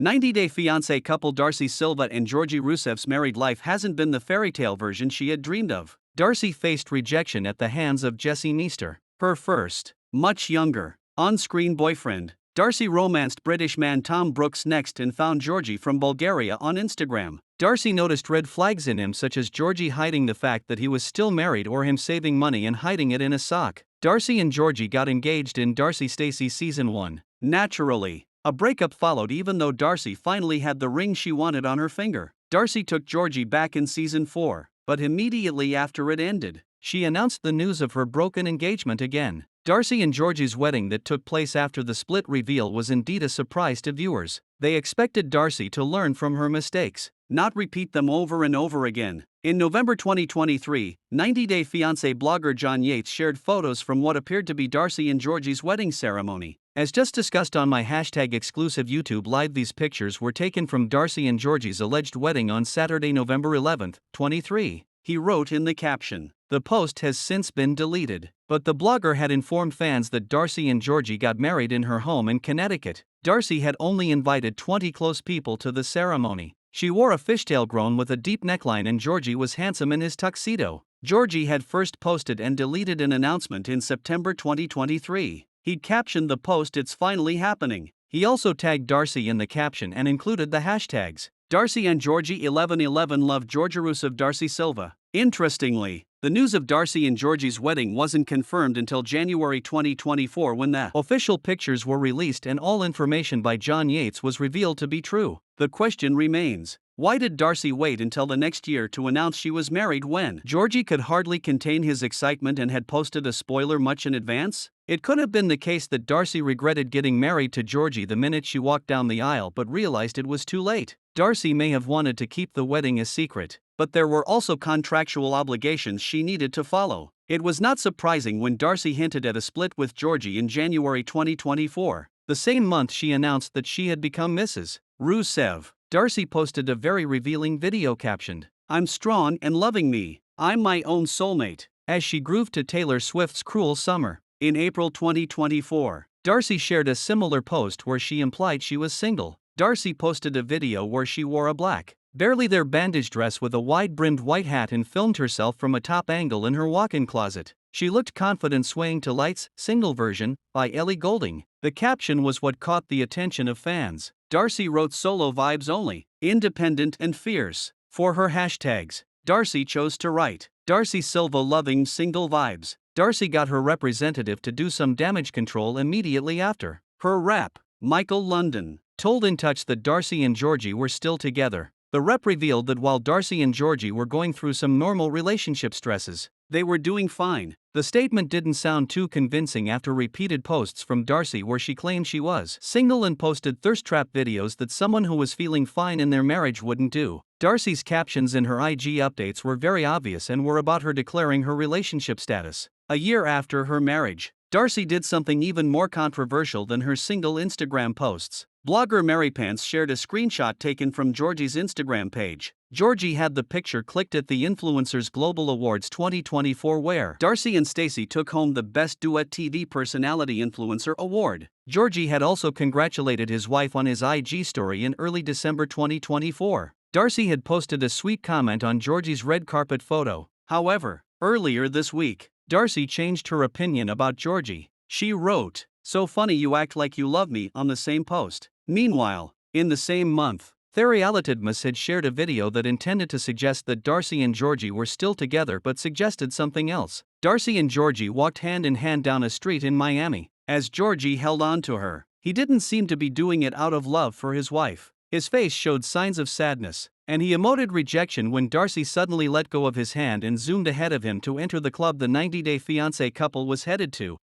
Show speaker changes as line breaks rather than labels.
90-Day Fiancé couple Darcey Silva and Georgi Rusev's married life hasn't been the fairy tale version she had dreamed of. Darcey faced rejection at the hands of Jesse Meester, her first, much younger, on-screen boyfriend. Darcey romanced British man Tom Brooks next and found Georgi from Bulgaria on Instagram. Darcey noticed red flags in him, such as Georgi hiding the fact that he was still married or him saving money and hiding it in a sock. Darcey and Georgi got engaged in Darcey Stacey Season 1. Naturally, a breakup followed even though Darcey finally had the ring she wanted on her finger. Darcey took Georgi back in Season 4, but immediately after it ended, she announced the news of her broken engagement again. Darcey and Georgi's wedding that took place after the split reveal was indeed a surprise to viewers. They expected Darcey to learn from her mistakes, not repeat them over and over again. In November 2023, 90-Day Fiancé blogger John Yates shared photos from what appeared to be Darcey and Georgi's wedding ceremony. As just discussed on my #exclusive YouTube live, these pictures were taken from Darcey and Georgi's alleged wedding on Saturday, November 11, 23. He wrote in the caption. The post has since been deleted, but the blogger had informed fans that Darcey and Georgi got married in her home in Connecticut. Darcey had only invited 20 close people to the ceremony. She wore a fishtail gown with a deep neckline and Georgi was handsome in his tuxedo. Georgi had first posted and deleted an announcement in September 2023. He'd captioned the post, "It's finally happening." He also tagged Darcey in the caption and included the hashtags Darcey and Georgi 1111 love Georgi Rusev Darcey Silva. Interestingly, the news of Darcey and Georgi's wedding wasn't confirmed until January 2024 when the official pictures were released and all information by John Yates was revealed to be true. The question remains, why did Darcey wait until the next year to announce she was married when Georgi could hardly contain his excitement and had posted a spoiler much in advance? It could have been the case that Darcey regretted getting married to Georgi the minute she walked down the aisle but realized it was too late. Darcey may have wanted to keep the wedding a secret, but there were also contractual obligations she needed to follow. It was not surprising when Darcey hinted at a split with Georgi in January 2024. The same month she announced that she had become Mrs. Rusev. Darcey posted a very revealing video captioned, "I'm strong and loving me. I'm my own soulmate," as she grooved to Taylor Swift's Cruel Summer. In April 2024, Darcey shared a similar post where she implied she was single. Darcey posted a video where she wore a black, barely there bandage dress with a wide-brimmed white hat and filmed herself from a top angle in her walk-in closet. She looked confident swaying to Lights, Single Version, by Ellie Goulding. The caption was what caught the attention of fans. Darcey wrote solo vibes only, independent and fierce. For her hashtags, Darcey chose to write, Darcey Silva loving single vibes. Darcey got her representative to do some damage control immediately after. Her rep, Michael London, told In Touch that Darcey and Georgi were still together. The rep revealed that while Darcey and Georgi were going through some normal relationship stresses, they were doing fine. The statement didn't sound too convincing after repeated posts from Darcey where she claimed she was single and posted thirst trap videos that someone who was feeling fine in their marriage wouldn't do. Darcey's captions in her IG updates were very obvious and were about her declaring her relationship status. A year after her marriage, Darcey did something even more controversial than her single Instagram posts. Blogger Mary Pants shared a screenshot taken from Georgi's Instagram page. Georgi had the picture clicked at the Influencers Global Awards 2024 where Darcey and Stacey took home the Best Duet TV Personality Influencer Award. Georgi had also congratulated his wife on his IG story in early December 2024. Darcey had posted a sweet comment on Georgi's red carpet photo. However, earlier this week, Darcey changed her opinion about Georgi. She wrote, "So funny you act like you love me," on the same post. Meanwhile, in the same month, Therialatidmus had shared a video that intended to suggest that Darcey and Georgi were still together but suggested something else. Darcey and Georgi walked hand in hand down a street in Miami. As Georgi held on to her, he didn't seem to be doing it out of love for his wife. His face showed signs of sadness, and he emoted rejection when Darcey suddenly let go of his hand and zoomed ahead of him to enter the club the 90-Day Fiancé couple was headed to.